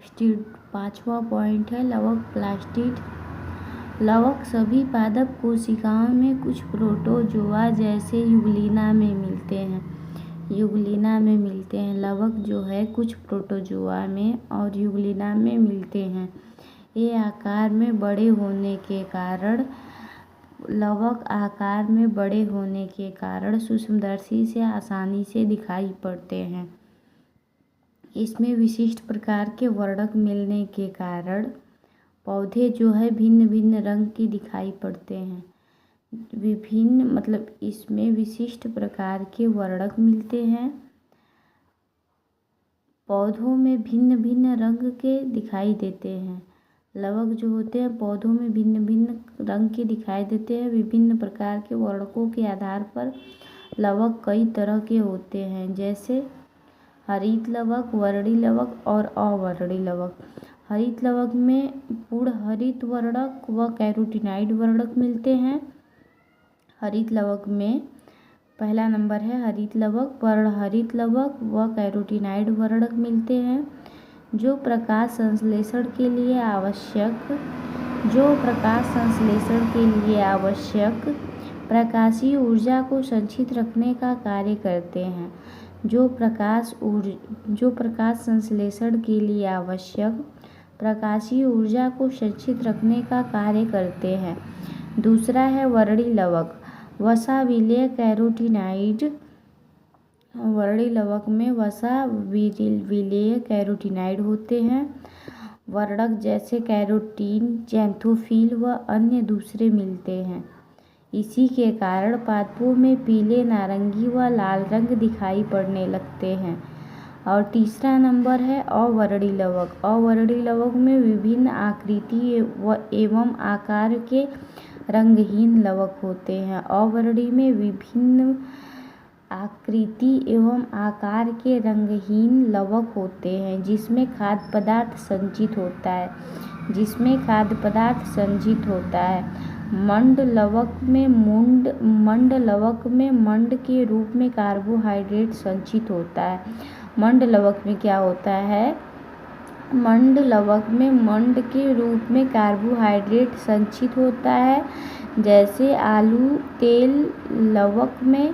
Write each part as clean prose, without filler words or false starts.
Plastid. 5वां point है लवक plastid. लवक सभी पादप कोशिकाओं में कुछ प्रोटोजोआ जैसे यूग्लिना में मिलते हैं। लवक जो है कुछ प्रोटोजोआ में और यूग्लिना में मिलते हैं। ये आकार में बड़े होने के कारण सूक्ष्मदर्शी से आसानी से दिखाई पड़ते हैं। इसमें विशिष्ट प्रकार के वर्णक मिलने के कारण पौधे जो है भिन्न भिन्न रंग के दिखाई पड़ते हैं। इसमें विशिष्ट प्रकार के वर्णक मिलते हैं, पौधों में भिन्न भिन्न रंग के दिखाई देते हैं। लवक जो होते हैं पौधों में भिन्न भिन्न रंग के दिखाई देते हैं। विभिन्न प्रकार के वर्णकों के आधार पर लवक कई तरह के होते हैं, जैसे हरित लवक, वर्णी लवक और अवर्णी लवक। हरित लवक में पूर्ण हरित वर्णक व कैरोटीनॉइड वर्णक मिलते हैं। हरित लवक में पहला नंबर है हरित लवक, वर्णहरित लवक व कैरोटीनॉइड वर्णक मिलते हैं, जो प्रकाश संश्लेषण के लिए आवश्यक प्रकाशीय ऊर्जा को संचित रखने का कार्य करते हैं। जो प्रकाश संश्लेषण के लिए आवश्यक प्रकाशीय ऊर्जा को संचित रखने का कार्य करते हैं। दूसरा है वर्णी लवक, वसा विलेय कैरोटीनॉइड। वर्णी लवक में वसा विलेय कैरोटीनॉइड होते हैं। वर्णक जैसे कैरोटीन, ज़ैंथोफिल व अन्य दूसरे मिलते हैं। इसी के कारण पादपों में पीले, नारंगी व लाल रंग दिखाई पड़ने लगते हैं। और तीसरा नंबर है अवर्णी लवक। अवर्णी लवक में विभिन्न आकृति एवं आकार के रंगहीन लवक होते हैं। अवर्णी में विभिन्न आकृति एवं आकार के रंगहीन लवक होते हैं, जिसमें खाद्य पदार्थ संचित होता है। मंड लवक में मंड के रूप में कार्बोहाइड्रेट संचित होता है। मंड लवक में क्या होता है? मंड लवक में मंड के रूप में कार्बोहाइड्रेट संचित होता है। जैसे आलू तेल लवक में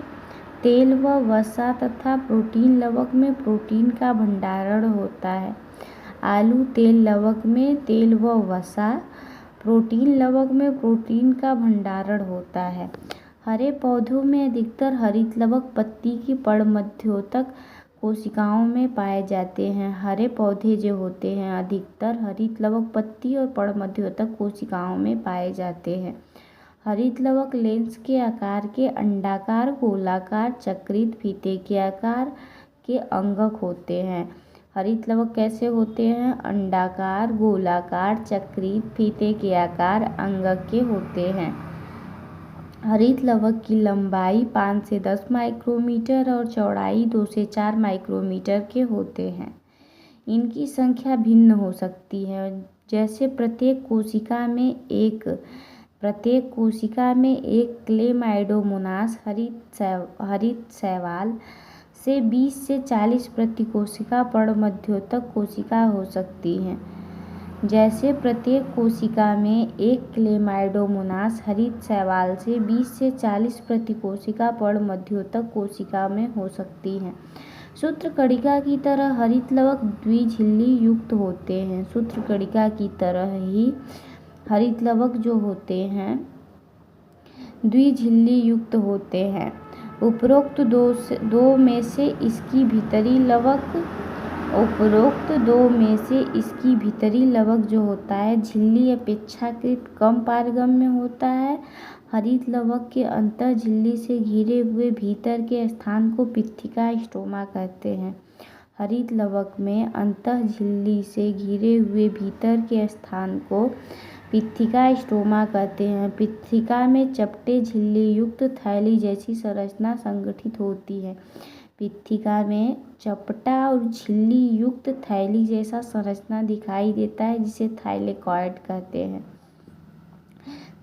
तेल व वसा तथा प्रोटीन लवक में प्रोटीन का भंडारण होता है। आलू तेल लवक में तेल व वसा, प्रोटीन लवक में प्रोटीन का भंडारण होता है। हरे पौधों में अधिकतर हरित लवक पत्ती की पर्णमध्योतक कोशिकाओं में पाए जाते हैं। हरे पौधे जो होते हैं अधिकतर हरित लवक पत्ती और पर्णमध्योतक कोशिकाओं में पाए जाते हैं। हरित लवक लेंस के आकार के अंडाकार, गोलाकार, चक्रित फीते के आकार के अंगक होते हैं। हरित लवक कैसे होते हैं? अंडाकार, गोलाकार, चक्रित फीते के आकार अंगक के होते हैं। हरित लवक की लंबाई 5 से 10 माइक्रोमीटर और चौड़ाई 2 से 4 माइक्रोमीटर के होते हैं। इनकी संख्या भिन्न हो सकती है, जैसे प्रत्येक कोशिका में एक क्लेमाइडोमोनास हरित शैवाल से 20 से 40 प्रति कोशिका पर्णमध्योतक कोशिका हो सकती हैं। जैसे प्रत्येक कोशिका में एक क्लेमाइडोमोनास हरित शैवाल से 20 से 40 प्रति कोशिका पर्णमध्योतक कोशिका में हो सकती हैं। सूत्रकणिका की तरह हरित लवक द्विझिल्ली युक्त होते हैं। सूत्रकणिका की तरह ही हरित लवक जो होते हैं द्विझिल्ली युक्त होते हैं। उपरोक्त दो में से इसकी भीतरी लवक जो होता है झिल्ली अपेक्षाकृत कम पारगम्य होता है। हरित लवक के अंतः झिल्ली से घिरे हुए भीतर के स्थान को पित्तिका स्ट्रोमा कहते हैं। हरित लवक में अंतः झिल्ली से घिरे हुए भीतर के स्थान को पित्तिका स्ट्रोमा कहते हैं। पित्तिका में चपटे झिल्ली युक्त थैली जैसी संरचना संगठित होती है। पित्तिका में चपटा और झिल्ली युक्त थैली जैसा संरचना दिखाई देता है, जिसे थाइलेकॉइड कहते हैं।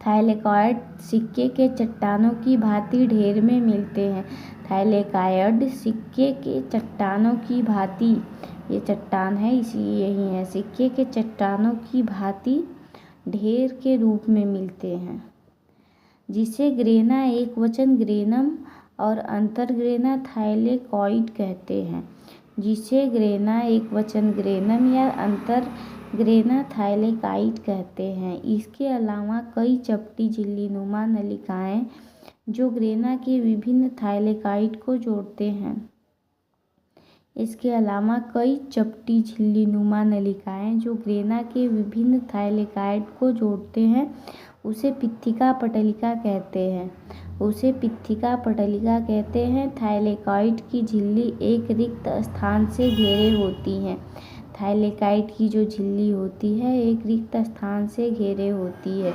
थाइलेकॉइड सिक्के के चट्टानों की भांति ढेर में मिलते हैं। थाइलेकॉइड सिक्के के चट्टानों की भांति ये चट्टान है, इसी यही है। सिक्के के चट्टानों की भांति ढेर के रूप में मिलते हैं, जिसे ग्रेना एकवचन ग्रेनम और अंतरग्रेना थाइलेकॉइड कहते हैं। जिसे ग्रेना एकवचन ग्रेनम या अंतरग्रेना थाइलेकॉइड कहते हैं। इसके अलावा कई चपटी झिल्लीनुमा नलिकाएं जो ग्रेना के विभिन्न थाइलेकॉइड को जोड़ते हैं। इसके अलावा कई चपटी झिल्लीनुमा नलिकाएं जो ग्रेना के विभिन्न थाइलेकॉइड को जोड़ते हैं उसे पित्तिका पटलिका कहते हैं। उसे पित्तिका पटलिका कहते हैं। थाइलेकॉइड की झिल्ली एक रिक्त स्थान से घेरे होती है। थाइलेकॉइड की जो झिल्ली होती है एक रिक्त स्थान से घेरे होती है।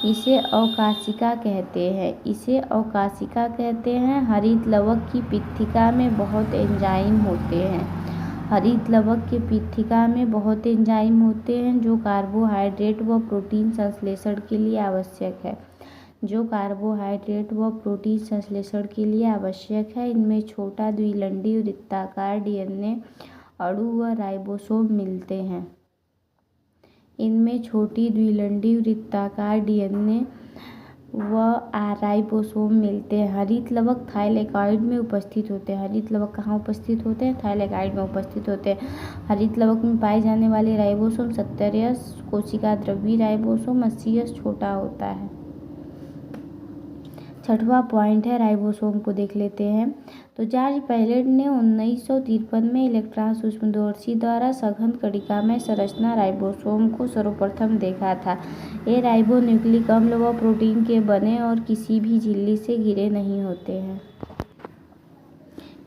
इसे अवकाशिका कहते हैं। इसे अवकाशिका कहते हैं। हरित लवक की पित्तिका में बहुत एंजाइम होते हैं। हरित लवक के पित्तिका में बहुत एंजाइम होते हैं जो कार्बोहाइड्रेट व प्रोटीन संश्लेषण के लिए आवश्यक है। जो कार्बोहाइड्रेट व प्रोटीन संश्लेषण के लिए आवश्यक है। इनमें छोटा द्विलंडी वृत्ताकार डीएनए अणु व राइबोसोम मिलते हैं। इनमें छोटी द्विलंडी वृत्ताकार डीएनए व राइबोसोम मिलते हैं। हरित लवक थाइलेकॉइड में उपस्थित होते हैं। हरित लवक कहाँ उपस्थित होते हैं? थाइलेकॉइड में उपस्थित होते हैं। हरित लवक में पाए जाने वाले राइबोसोम 70S कोशिका द्रव्य राइबोसोम, 80S छोटा होता है। छठवां पॉइंट है, राइबोसोम को देख लेते हैं। तो जॉर्ज पैलेट ने 1953 में इलेक्ट्रॉन सूक्ष्मदर्शी द्वारा सघन कणिकामय संरचना राइबोसोम को सर्वप्रथम देखा था। ये राइबो न्यूक्लिक अम्ल व प्रोटीन के बने और किसी भी झिल्ली से घिरे नहीं होते हैं।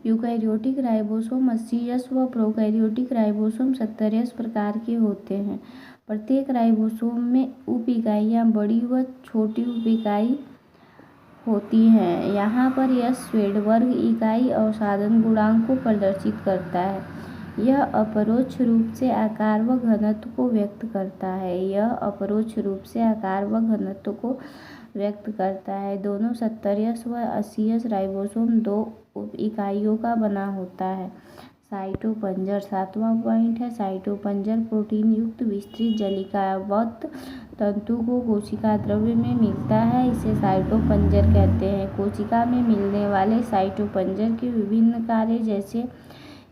यूकैरियोटिक राइबोसोम 80S व प्रोकैरियोटिक राइबोसोम 70S प्रकार के होते हैं। प्रत्येक राइबोसोम में उप इकाइयाँ बड़ी व छोटी उप इकाई होती हैं। यहाँ पर यह स्वेडबर्ग इकाई अवसादन गुणांक को प्रदर्शित करता है। यह अपरोक्ष रूप से आकार व घनत्व को व्यक्त करता है। यह अपरोक्ष रूप से आकार व घनत्व को व्यक्त करता है। दोनों 70S व 80S राइबोसोम दो उप इकाइयों का बना होता है। साइटोपंजर 7वां पॉइंट है। साइटोपंजर प्रोटीन युक्त विस्तृत जलिकावत तंतु को कोशिका द्रव्य में मिलता है, इसे साइटोपंजर कहते हैं। कोशिका में मिलने वाले साइटोपंजर के विभिन्न कार्य जैसे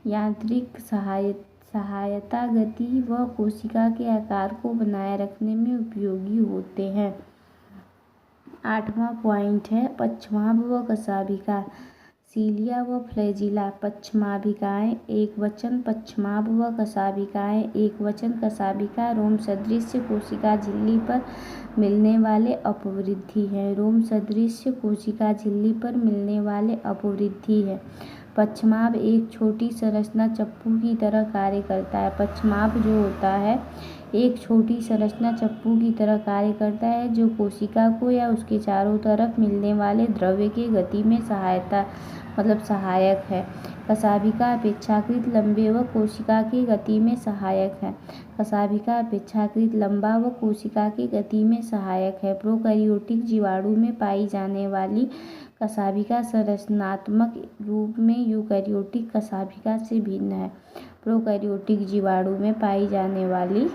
यांत्रिक सहायता, गति व कोशिका के आकार को बनाए रखने में उपयोगी होते हैं। 8वां पॉइंट है, पश्चमाभ व कशाभिका। सीलिया व फ्लैजिला पश्चमाभिकाएं एकवचन, पश्चमाभ व कशाभिकाएं एकवचन। कशाभिका रोम सदृश कोशिका झिल्ली पर मिलने वाले अपवृद्धि है। रोम सदृश कोशिका झिल्ली पर मिलने वाले अपवृद्धि है। पश्चमाभ एक छोटी संरचना चप्पू की तरह कार्य करता है। पश्चमाभ जो होता है एक छोटी संरचना चप्पू की तरह कार्य करता है जो कोशिका को या उसके चारों तरफ मिलने वाले द्रव्य की गति में सहायक है। कशाभिका अपेक्षाकृत लंबे व कोशिका की गति में सहायक है। कशाभिका अपेक्षाकृत लंबा व कोशिका की गति में सहायक है। प्रोकैरियोटिक जीवाणु में पाई जाने वाली कशाभिका संरचनात्मक रूप में यूकैरियोटिक कशाभिका से भिन्न है। प्रोकैरियोटिक जीवाणु में पाई जाने वाली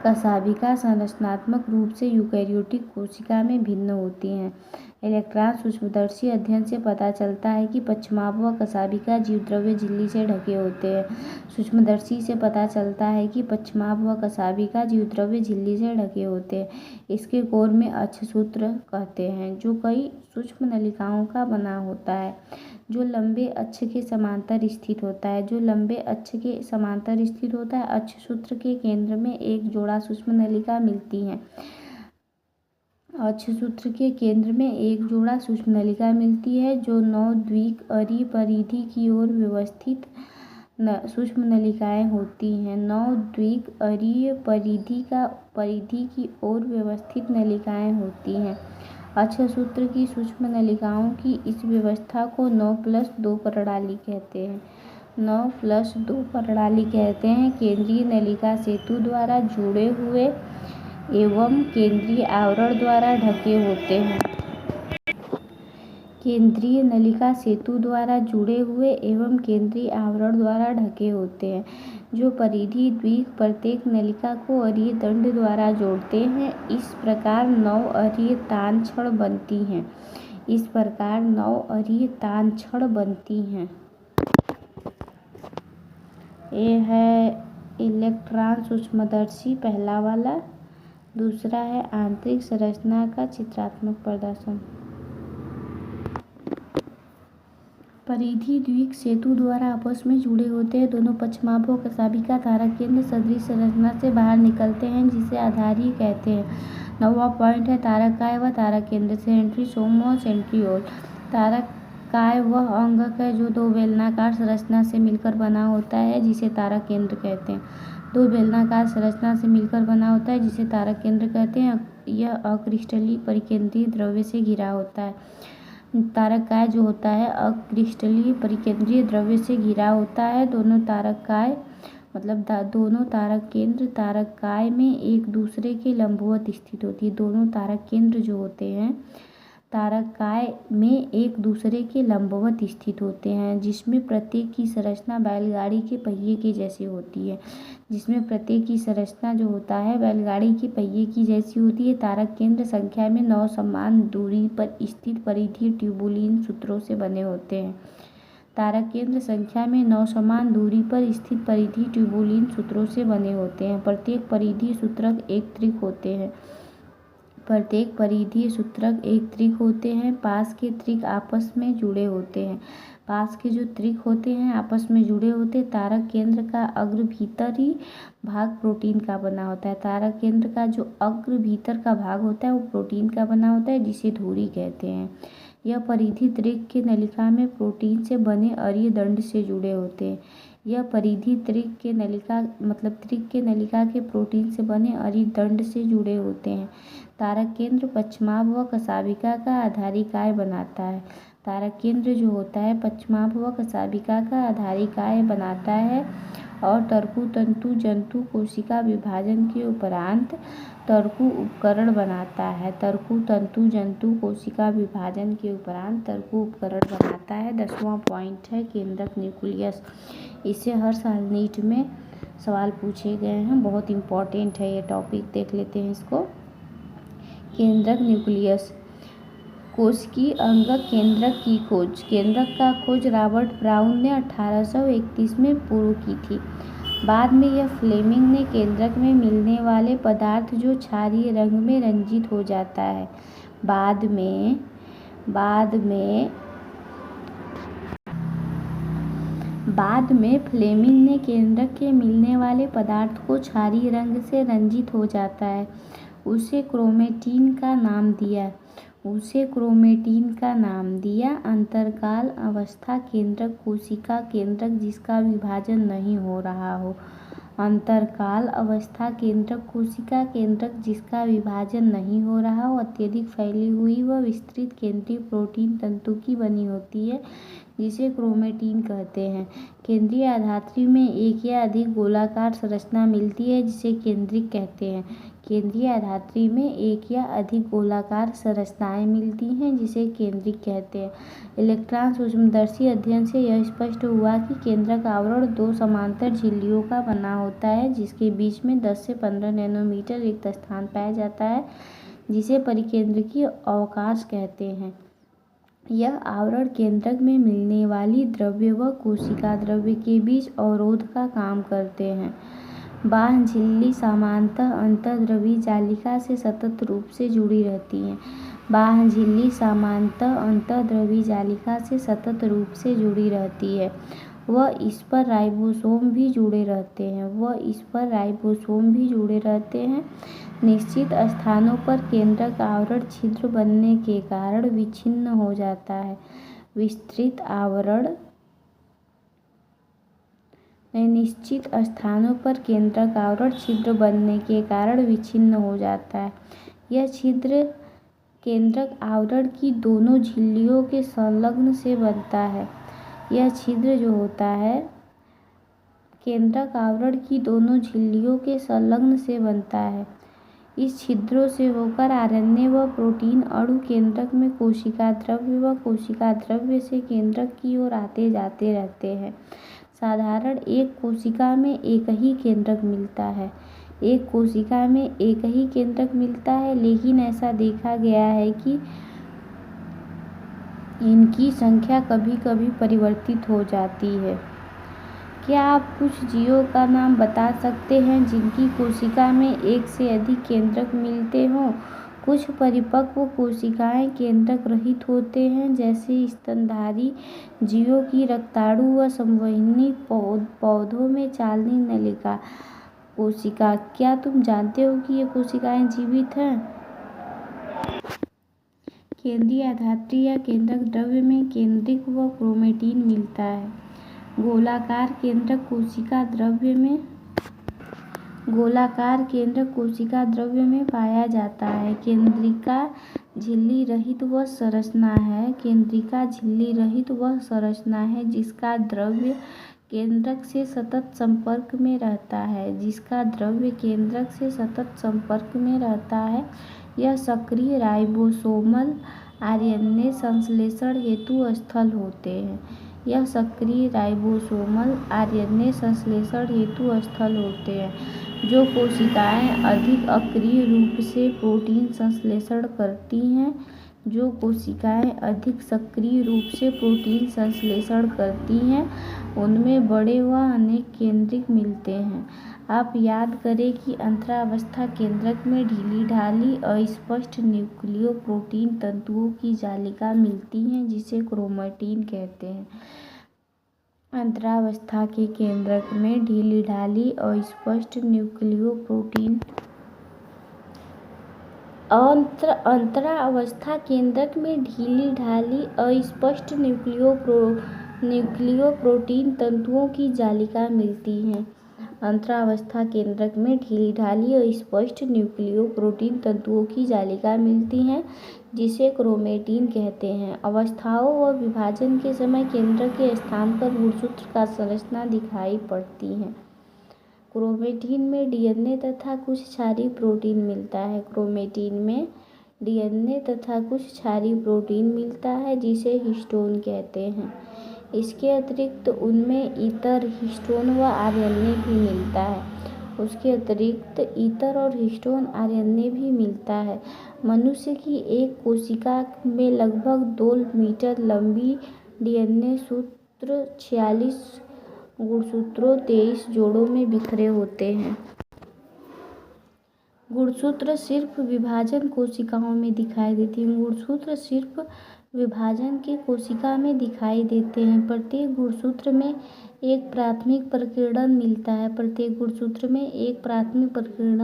कशाभिका संरचनात्मक रूप से यूकैरियोटिक कोशिका में भिन्न होती हैं। इलेक्ट्रॉन सूक्ष्मदर्शी अध्ययन से पता चलता है कि पश्चमाभ व कशाभिका जीवद्रव्य झिल्ली से ढके होते हैं। सूक्ष्मदर्शी से पता चलता है कि पश्चमाभ व कशाभिका जीवद्रव्य झिल्ली से ढके होते हैं। इसके कोर में अक्षसूत्र कहते हैं जो कई सूक्ष्म नलिकाओं का बना होता है, जो लंबे अक्ष के समांतर स्थित होता है। अक्षसूत्र के केंद्र में एक जोड़ा सूक्ष्म नलिका मिलती है। अक्षसूत्र के केंद्र में एक जोड़ा सूक्ष्म नलिका मिलती है जो 9 द्विअरीय परिधि की ओर व्यवस्थित सूक्ष्म नलिकाएं होती हैं। 9 द्विअरीय परिधि की ओर व्यवस्थित नलिकाएं होती हैं। अक्षसूत्र की सूक्ष्म नलिकाओं की इस व्यवस्था को 9+2 प्रणाली कहते हैं। 9+2 प्रणाली कहते हैं। केंद्रीय नलिका सेतु द्वारा जुड़े हुए एवं केंद्रीय आवरण द्वारा ढके होते हैं। केंद्रीय नलिका सेतु द्वारा जुड़े हुए एवं केंद्रीय आवरण द्वारा ढके होते हैं। जो परिधि द्वीप प्रत्येक नलिका को अरीय दंड द्वारा जोड़ते हैं। इस प्रकार 9 अरीय तान छड़ बनती हैं। ये है इलेक्ट्रॉन सूक्ष्मदर्शी पहला वाला। दूसरा है आंतरिक संरचना का चित्रात्मक प्रदर्शन। परिधि द्वीप सेतु द्वारा आपस में जुड़े होते हैं। दोनों पक्षमार्गों कशाभिका तारक केंद्र सदृश संरचना से बाहर निकलते हैं, जिसे आधारी कहते हैं। 9वां पॉइंट है तारक काय व तारक केंद्र, सेंट्रीसोम व सेंट्रियोल। तारक काय वह अंगक है जो दो बेलनाकार संरचना से मिलकर बना होता है, जिसे तारक केंद्र कहते हैं। दो बेलनाकार संरचना से मिलकर बना होता है, जिसे तारक केंद्र कहते हैं। यह अक्रिस्टलीय परिकेंद्रीय द्रव्य से घिरा होता है। तारक काय जो होता है अक्रिस्टलीय परिकेंद्रीय द्रव्य से घिरा होता है। दोनों तारक केंद्र तारक काय में एक दूसरे के लंबवत स्थित होती है। दोनों तारक केंद्र जो होते हैं तारक काय में एक दूसरे के लंबवत स्थित होते हैं, जिसमें प्रत्येक की संरचना बैलगाड़ी के पहिए के जैसी होती है। तारक केंद्र संख्या में 9 समान दूरी पर स्थित परिधीय ट्यूबुलिन सूत्रों से बने होते हैं। प्रत्येक परिधीय सूत्रक एक त्रिक होते हैं। पास के त्रिक आपस में जुड़े होते हैं। तारक केंद्र का अग्र भीतरी भाग प्रोटीन का बना होता है। तारक केंद्र का जो अग्र भीतर का भाग होता है वो प्रोटीन का बना होता है, जिसे धुरी कहते हैं। यह परिधि त्रिक के नलिका में प्रोटीन से बने अरीय दंड से जुड़े होते हैं। त्रिक के नलिका के प्रोटीन से बने अरीय दंड से जुड़े होते हैं। तारक केंद्र पक्षमाभ व कशाभिका का आधारिकाय बनाता है। तारक केंद्र जो होता है पक्षमाभ व कशाभिका का आधारिकाय बनाता है और तरकु तंतु जंतु कोशिका विभाजन के उपरांत तरकु उपकरण बनाता है। 10वां पॉइंट है केंद्रक न्यूक्लियस। इससे हर साल नीट में सवाल पूछे गए हैं, बहुत इम्पोर्टेंट है ये टॉपिक, देख लेते हैं इसको। केंद्रक न्यूक्लियस। कोशिकीय अंगक केंद्रक की खोज। केंद्रक का खोज रॉबर्ट ब्राउन ने 1831 में पूर्व की थी। बाद में यह फ्लेमिंग ने केंद्रक में मिलने वाले पदार्थ जो क्षारीय रंग में रंजित हो जाता है। बाद में फ्लेमिंग ने केंद्रक के मिलने वाले पदार्थ को क्षारीय रंग से रंजित हो जाता है उसे क्रोमेटिन का नाम दिया। अंतरकाल अवस्था केंद्रक कोशिका केंद्रक जिसका विभाजन नहीं हो रहा हो। अत्यधिक फैली हुई व विस्तृत केंद्रीय प्रोटीन तंतु की बनी होती है, जिसे क्रोमेटिन कहते हैं। केंद्रीय आधात्री में एक या अधिक गोलाकार संरचना मिलती है, जिसे केंद्रिक कहते हैं। केंद्रीय आधात्री में एक या अधिक गोलाकार संरचनाएं मिलती हैं, जिसे केंद्रिक कहते हैं। इलेक्ट्रॉन सूक्ष्मदर्शी अध्ययन से यह स्पष्ट हुआ कि केंद्रक आवरण 2 समांतर झिल्लियों का बना होता है, जिसके बीच में 10 से 15 नैनोमीटर रिक्त स्थान पाया जाता है, जिसे परिकेंद्रकीय अवकाश कहते हैं। यह आवरण केंद्रक में मिलने वाली द्रव्य व कोशिका द्रव्य के बीच अवरोध का काम करते हैं। बाह्य झिल्ली सामान्यतः अंतर्द्रवी जालिका से सतत रूप से जुड़ी रहती है। व इस पर राइबोसोम भी जुड़े रहते हैं। निश्चित स्थानों पर केंद्रक आवरण छिद्र बनने के कारण विच्छिन्न हो जाता है। यह छिद्र केंद्रक आवरण की दोनों झिल्लियों के संलग्न से बनता है। केंद्रक आवरण की दोनों झिल्लियों के संलग्न से बनता है। इस छिद्रों से होकर आरएनए व प्रोटीन अणु केंद्रक में कोशिका द्रव्य व कोशिका द्रव्य से केंद्रक की ओर आते जाते रहते हैं। साधारण एक कोशिका में एक ही केंद्रक मिलता है। एक कोशिका में एक ही केंद्रक मिलता है, लेकिन ऐसा देखा गया है कि इनकी संख्या कभी कभी परिवर्तित हो जाती है। क्या आप कुछ जीवों का नाम बता सकते हैं जिनकी कोशिका में एक से अधिक केंद्रक मिलते हों? कुछ परिपक्व कोशिकाएं केंद्रक रहित होते हैं, जैसे स्तनधारी जीवों की रक्ताणु व संवहनी पौधों में चालनी नलिका कोशिका। क्या तुम जानते हो कि ये कोशिकाएं जीवित हैं? केंद्रीय आधात्री या केंद्रक द्रव्य में केंद्रक व क्रोमेटिन मिलता है। गोलाकार केंद्रक कोशिका द्रव्य में पाया जाता है। केंद्रिका झिल्ली रहित वह संरचना है जिसका द्रव्य केंद्रक से सतत संपर्क में रहता है। यह सक्रिय राइबोसोमल आरएनए संश्लेषण हेतु स्थल होते हैं। जो कोशिकाएं अधिक सक्रिय रूप से प्रोटीन संश्लेषण करती हैं उनमें बड़े व अनेक केंद्रक मिलते हैं। आप याद करें कि अंतरावस्था केंद्रक में ढीली ढाली अस्पष्ट न्यूक्लियोप्रोटीन तंतुओं की जालिका मिलती है जिसे क्रोमेटिन कहते हैं। अंतरावस्था के केंद्रक में ढीली ढाली अस्पष्ट न्यूक्लियोप्रोटीन अंतरावस्था केंद्रक में ढीली ढाली अस्पष्ट न्यूक्लियोप्रोटीन तंतुओं की जालिका मिलती है। अंतरावस्था केंद्रक में ढीली ढाली अस्पष्ट न्यूक्लियोप्रोटीन तंतुओं की जालिका मिलती है जिसे क्रोमेटिन कहते हैं। अवस्थाओं व विभाजन के समय केंद्रक के स्थान पर गुणसूत्र का संरचना दिखाई पड़ती है। क्रोमेटिन में डीएनए तथा कुछ क्षारीय प्रोटीन मिलता है जिसे हिस्टोन कहते हैं। इसके अतिरिक्त उनमें इतर हिस्टोन व आरएनए भी मिलता है। मनुष्य की एक कोशिका में लगभग 2 मीटर लंबी डीएनए सूत्र 46 गुणसूत्रों 23 जोड़ों में बिखरे होते हैं। गुणसूत्र सिर्फ विभाजन की कोशिका में दिखाई देते हैं। प्रत्येक गुणसूत्र में एक प्राथमिक प्रकीर्णन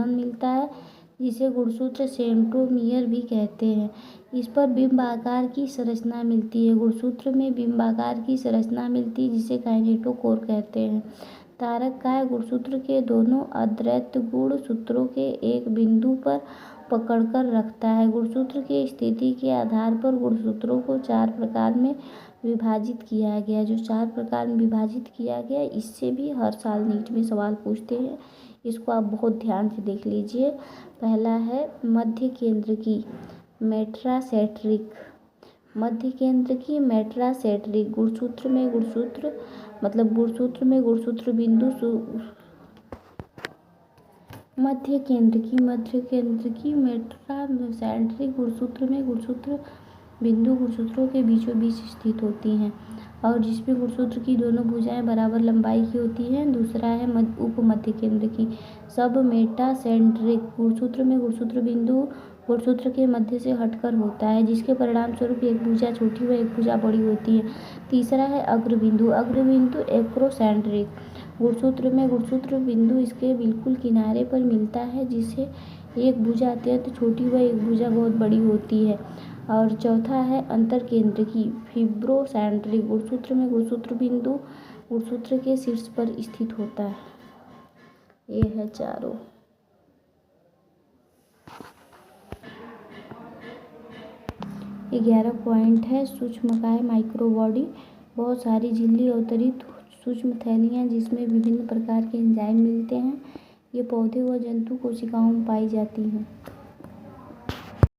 मिलता है जिसे गुणसूत्र सेंट्रोमियर भी कहते हैं। इस पर बिंबाकार की संरचना मिलती है। गुणसूत्र में बिंबाकार की संरचना मिलती है जिसे काइनेटोकोर कहते हैं। तारक काय गुणसूत्र के दोनों अद्वैत गुणसूत्रों के एक बिंदु पर पकड़कर रखता है। गुणसूत्र की स्थिति के आधार पर गुणसूत्रों को 4 प्रकार में विभाजित किया गया। इससे भी हर साल नीट में सवाल पूछते हैं, इसको आप बहुत ध्यान से देख लीजिए। पहला है मध्य केंद्र की मेट्रासेट्रिक। गुणसूत्र में गुणसूत्र बिंदु मध्य केंद्र की मेट्रासेट्रिक गुणसूत्र में गुणसूत्र बिंदु गुणसूत्रों के बीचों बीच स्थित होती हैं और जिसमें गुणसूत्र की दोनों भुजाएं बराबर लंबाई की होती हैं। दूसरा है उपमध्य केंद्र की सब मेटासेंट्रिक। गुणसूत्र में गुणसूत्र बिंदु गुणसूत्र के मध्य से हटकर होता है, जिसके परिणाम स्वरूप एक भुजा छोटी व एक भुजा बड़ी होती है। तीसरा है अग्रबिंदु एक्रोसेंट्रिक। गुणसूत्र में गुणसूत्र बिंदु इसके बिल्कुल किनारे पर मिलता है, जिससे एक भुजा अत्यंत छोटी व एक भुजा बहुत बड़ी होती है। और चौथा है अंतर केंद्र की फिब्रोसेंट्रिक। गुणसूत्र में गुणसूत्र बिंदु गुणसूत्र के शीर्ष पर स्थित होता है। ये है चारों। ये 11 पॉइंट है। सूक्ष्मकाय माइक्रोबॉडी, बहुत सारी झिल्ली अवतरित सूक्ष्म थैलियाँ जिसमें विभिन्न प्रकार के एंजाइम मिलते हैं। ये पौधे व जंतु कोशिकाओं में पाई जाती हैं।